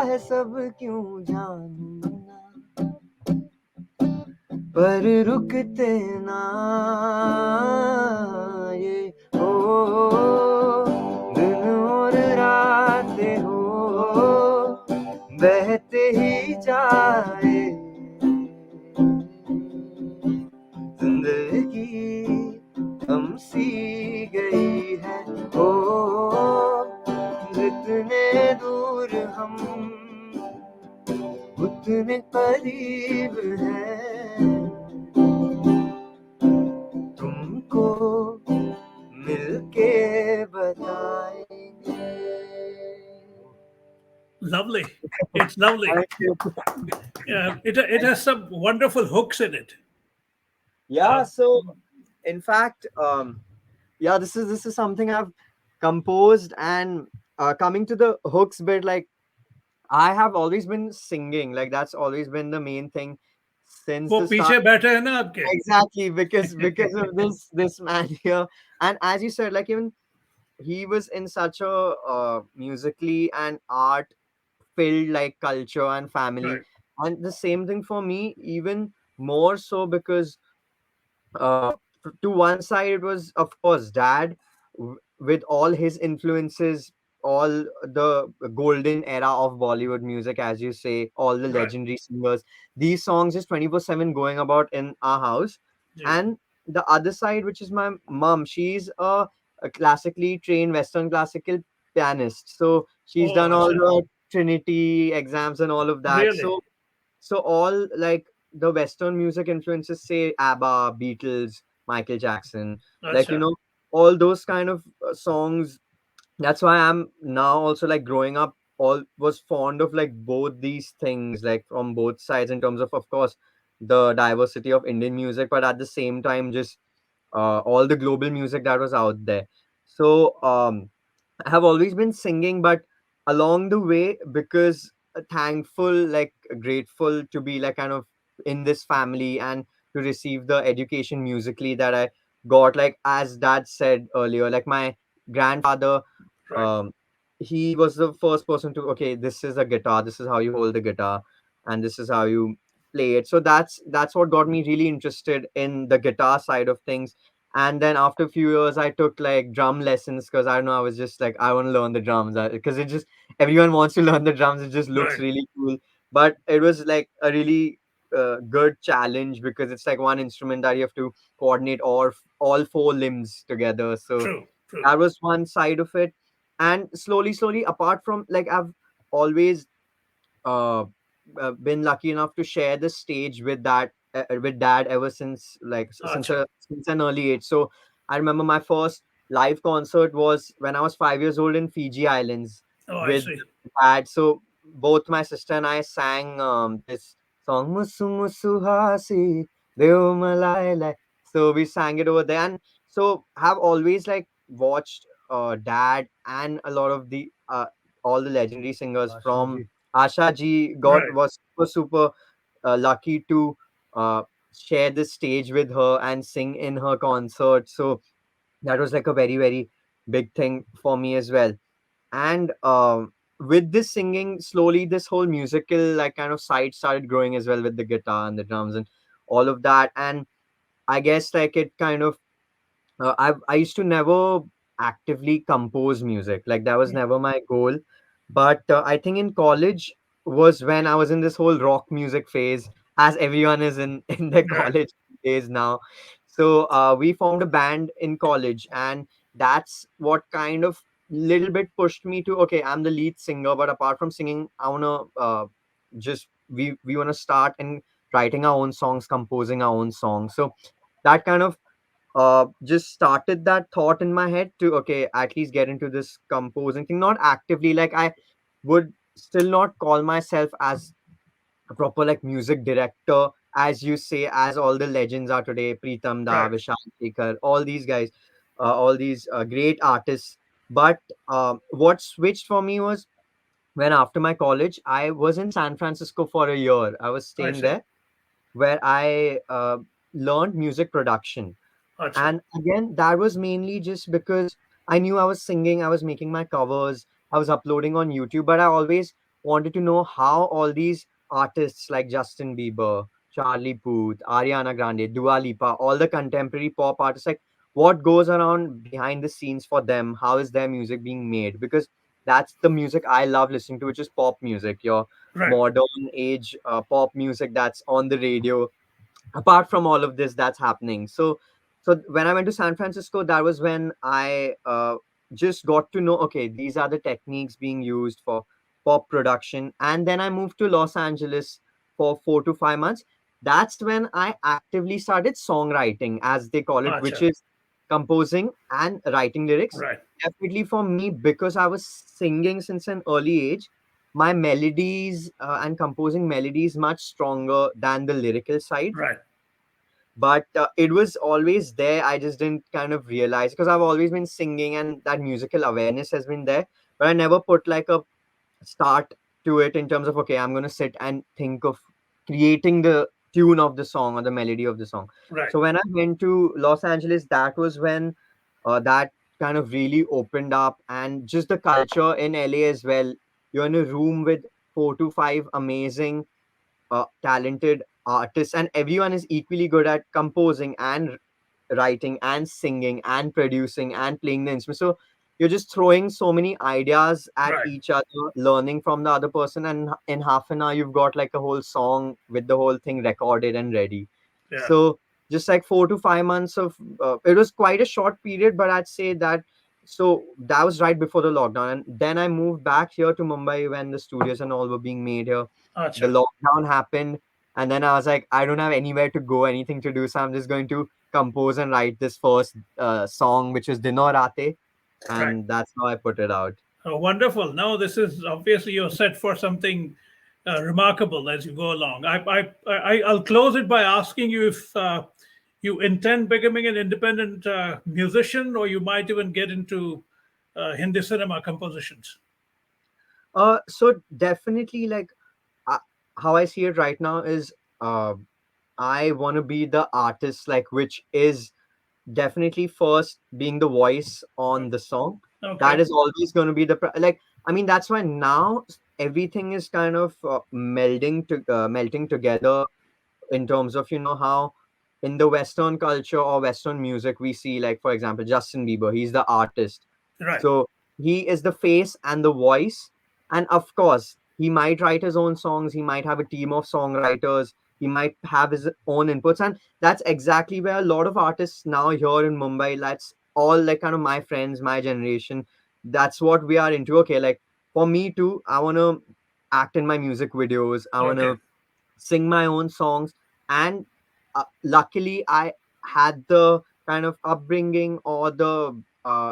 है सब, क्यों जानू ना। पर रुकते ना ये हो, दिन और रात हो बहते ही जाए, जिंदगी हमसी गई है। ओ जितने दूर हम उतने करीब हैं, तुमको मिलके बताएंगे। Lovely. It's lovely. Thank you. Yeah, it has some wonderful hooks in it. Yeah, so in fact, yeah, this is something I've composed. And coming to the hooks bit, like I have always been singing, like that's always been the main thing since वो the start. पीछे बैठे हैं ना आपके. Exactly, because of this man here. And as you said, like even he was in such a musically and art filled like culture and family. Right. And the same thing for me, even more so, because uh, to one side it was of course dad, with all his influences, all the golden era of Bollywood music, as you say, all the Right. legendary singers. These songs is 24/7 going about in our house. जी. And the other side, which is my mom, she's a classically trained Western classical pianist, so she's Oh, done all अच्छा. the Trinity exams and all of that. Really? So all like the Western music influences, say ABBA, Beatles, Michael Jackson, like अच्छा. all those kind of songs. That's why I'm now also like growing up all was fond of like both these things, like from both sides, in terms of course the diversity of Indian music, but at the same time just all the global music that was out there. So I have always been singing, but along the way, because thankful, like grateful to be like kind of in this family and to receive the education musically that I got. Like as dad said earlier, like my grandfather, Right. um, he was the first person to, okay, this is a guitar, this is how you hold the guitar, and this is how you play it. So that's what got me really interested in the guitar side of things. And then after a few years I took like drum lessons, because I don't know, I was just like, I want to learn the drums, because it just, everyone wants to learn the drums, it just looks Right. really cool. But it was like a really good challenge, because it's like one instrument that you have to coordinate all four limbs together. So True. True. that was one side of it. And slowly, apart from, like, I've always uh, been lucky enough to share the stage with dad ever since, like अच्छा. since an early age. So I remember my first live concert was when I was 5 years old in Fiji Islands Oh, I with see. dad. So both my sister and I sang this song, Musu Musu Hasi Deo Malai Lai. So we sang it over there. And so have always like watched dad and a lot of the all the legendary singers from Ashaji. Asha ji. God Right. was super lucky to uh, share the stage with her and sing in her concert. So that was like a very big thing for me as well. And with this singing, slowly this whole musical like kind of side started growing as well, with the guitar and the drums and all of that. And I guess like it kind of I used to never actively compose music. Like that was never my goal. But I think in college was when I was in this whole rock music phase, as everyone is in in their Right. college days now. So we formed a band in college, and that's what kind of little bit pushed me to, okay, I'm the lead singer, but apart from singing, I wanna just we wanna start and writing our own songs, composing our own songs. So that kind of just started that thought in my head to, okay, at least get into this composing thing. Not actively, like I would still not call myself as a proper like music director, as you say, as all the legends are today, Pritam Da, Right. Vishal Shekhar, all these guys, all these great artists. But what switched for me was when after my college I was in San Francisco for a year. I was I staying see. there, where I learned music production. अच्छा. And again, that was mainly just because I knew I was singing, I was making my covers, I was uploading on YouTube, but I always wanted to know how all these artists like Justin Bieber, Charlie Puth, Ariana Grande, Dua Lipa, all the contemporary pop artists, like what goes around behind the scenes for them, how is their music being made? Because that's the music I love listening to, which is pop music, your Right. modern age pop music that's on the radio. Apart from all of this that's happening, so when I went to San Francisco, that was when I just got to know, okay, these are the techniques being used for pop production. And then I moved to Los Angeles for 4 to 5 months. That's when I actively started songwriting, as they call it, which अच्छा. is composing and writing lyrics. Right. Definitely for me, because I was singing since an early age, my melodies and composing melodies much stronger than the lyrical side. Right. But it was always there. I just didn't kind of realize, because I've always been singing and that musical awareness has been there, but I never put like a start to it in terms of, okay, I'm going to sit and think of creating the tune of the song or the melody of the song. Right. So when I went to Los Angeles, that was when that kind of really opened up, and just the culture in LA as well. You're in a room with 4 to 5 amazing talented artists, and everyone is equally good at composing and writing and singing and producing and playing the instrument. So you're just throwing so many ideas at Right. each other, learning from the other person, and in half an hour you've got like a whole song with the whole thing recorded and ready. Yeah. So just like 4 to 5 months of it was quite a short period, but I'd say that. So that was right before the lockdown, and then I moved back here to Mumbai when the studios and all were being made here. The Acha. lockdown happened, and then I was like, I don't have anywhere to go, anything to do, so I'm just going to compose and write this first song, which is Dino Rate, Right. and that's how I put it out. Oh, wonderful. No, this is obviously you're set for something remarkable as you go along. I'll close it by asking you if you intend becoming an independent musician, or you might even get into Hindi cinema compositions. So definitely, like uh, how I see it right now is, uh, I want to be the artist, like, which is definitely first being the voice on the song. That Okay. is always going to be the like. I mean, that's why now everything is kind of melting together, in terms of, how in the Western culture or Western music we see, like, for example, Justin Bieber, he's the artist. Right. So he is the face and the voice. And of course, he might write his own songs, he might have a team of songwriters, he might have his own inputs. And that's exactly where a lot of artists now here in Mumbai, that's all like kind of my friends, my generation. That's what we are into. Okay, like for me too, I want to act in my music videos, I want Okay. to sing my own songs. And luckily I had the kind of upbringing or the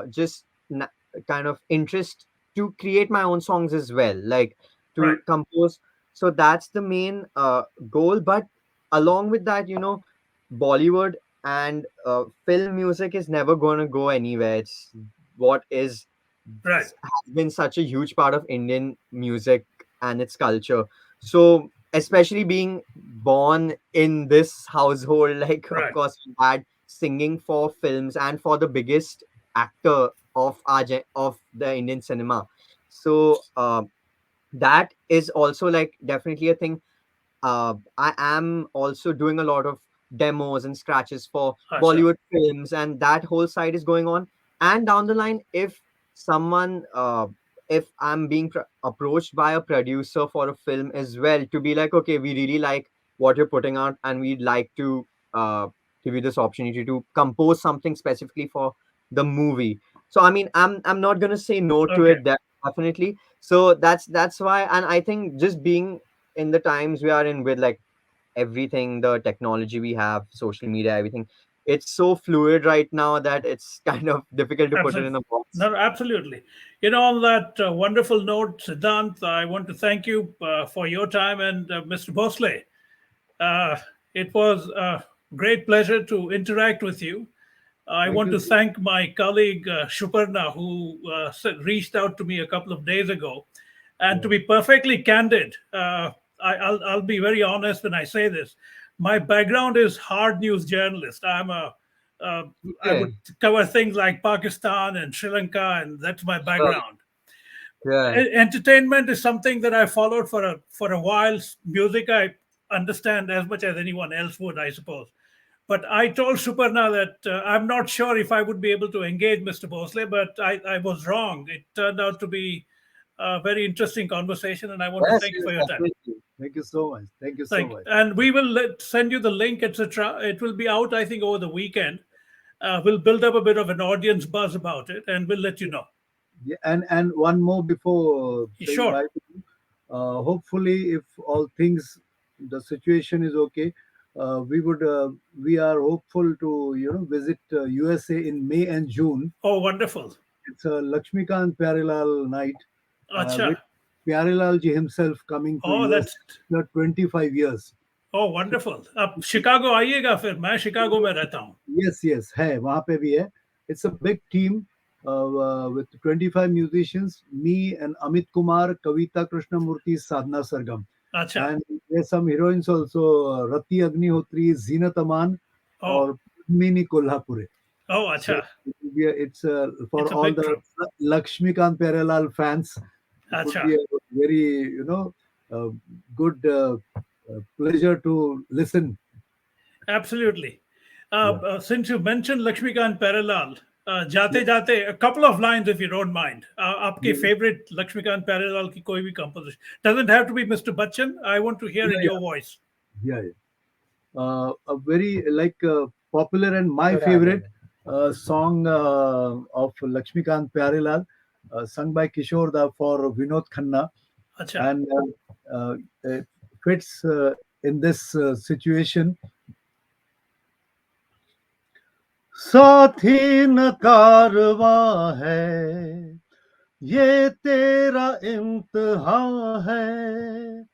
just kind of interest to create my own songs as well, like Right. to compose. So that's the main goal. But along with that, Bollywood and film music is never going to go anywhere. It's what is Right. has been such a huge part of Indian music and its culture. So, especially being born in this household, like, of Right. course, we had singing for films and for the biggest actor of of the Indian cinema. So, that is also like definitely a thing. I am also doing a lot of demos and scratches for Acha. Bollywood films, and that whole side is going on. And down the line, someone, if I'm being approached by a producer for a film as well, to be like, okay, we really like what you're putting out, and we'd like to give you this opportunity to compose something specifically for the movie. So, I mean, I'm not gonna say no to Okay. it. Definitely. So that's why, and I think just being in the times we are in, with like everything, the technology we have, social media, everything, it's so fluid right now that it's kind of difficult to put it Absolutely. in a box. No, absolutely. On that wonderful note, Siddhant, I want to thank you for your time, and Mr. Bhosle. Uh, it was a great pleasure to interact with you. I Thank want you to so thank my colleague Shuparna, who reached out to me a couple of days ago. And to yeah. be perfectly candid, I'll be very honest when I say this. My background is hard news journalist. Uh, I would Okay. cover things like Pakistan and Sri Lanka, and that's my Sure. background. Right. Entertainment is something that I followed for a while. Music I understand as much as anyone else would, I suppose. But I told Suparna that I'm not sure if I would be able to engage Mr. Bhosle, but I was wrong. It turned out to be a very interesting conversation, and I want to Yes, thank you yes, for your time. definitely. Thank you so much. Thank you so Thank you. much. And we will send you the link, etc. It will be out, I think, over the weekend. We'll build up a bit of an audience buzz about it, and we'll let you know. Yeah, and one more before saying Sure. bye to you. Hopefully, if all things, the situation is okay, we are hopeful to visit USA in May and June. Oh, wonderful. It's a Lakshmikant Pyarelal night, which Acha. Pyarelal ji himself coming to Oh, US that's after 25 years. oh wonderful. अब Chicago आइएगा फिर, मैं Chicago में रहता हूँ. Yes, yes, है वहाँ पे भी है. It's a big team with 25 musicians. Me and Amit Kumar, Kavita Krishnamurthy, Sadhna Sargam, अच्छा. and there's some heroines also. Rati Agnihotri, Zeenat Aman, Oh, or Mini Kolhapure. oh, So अच्छा. it's for It's a all big the trip. Lakshmikant Pyarelal fans. It would अच्छा. be a very good pleasure to listen. Absolutely. Yeah. Since you mentioned Lakshmikant Pyarelal, जाते जाते a couple of lines if you don't mind. आपके Yeah. favorite Lakshmikant Pyarelal की कोई भी composition. Doesn't have to be Mr. Bachchan. I want to hear in Yeah, your voice. yeah, a very popular and my favorite song of Lakshmikant Pyarelal, sung by Kishore Da for Vinod Khanna, अच्छा. and it fits in this situation. साथी न कारवां है, ये तेरा इम्तिहान है.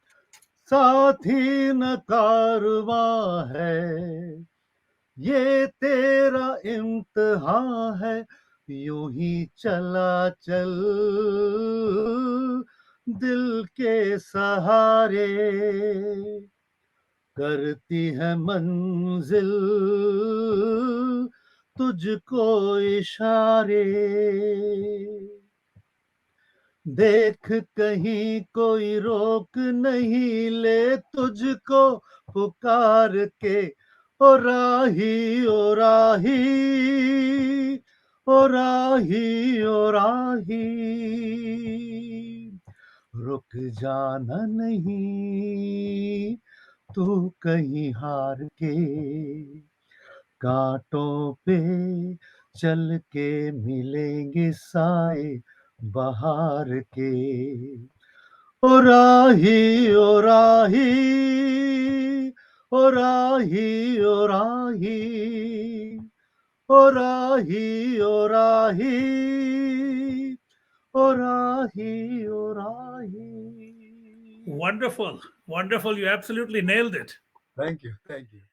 साथी न कारवां है, ये तेरा इम्तिहान है. यूं ही चला चल दिल के सहारे, करती है मंजिल तुझको इशारे. देख कहीं कोई रोक नहीं ले तुझको पुकार के. ओ राही ओ राही, ओ राही ओ राही, रुक जाना नहीं तू कहीं हार के. कांटों पे चल के मिलेंगे साए बहार के. ओ राही ओ राही, ओ राही ओ राही, ओ राही ओ राही, ओ राही ओ राही. Wonderful. Wonderful. You absolutely nailed it. Thank you. Thank you.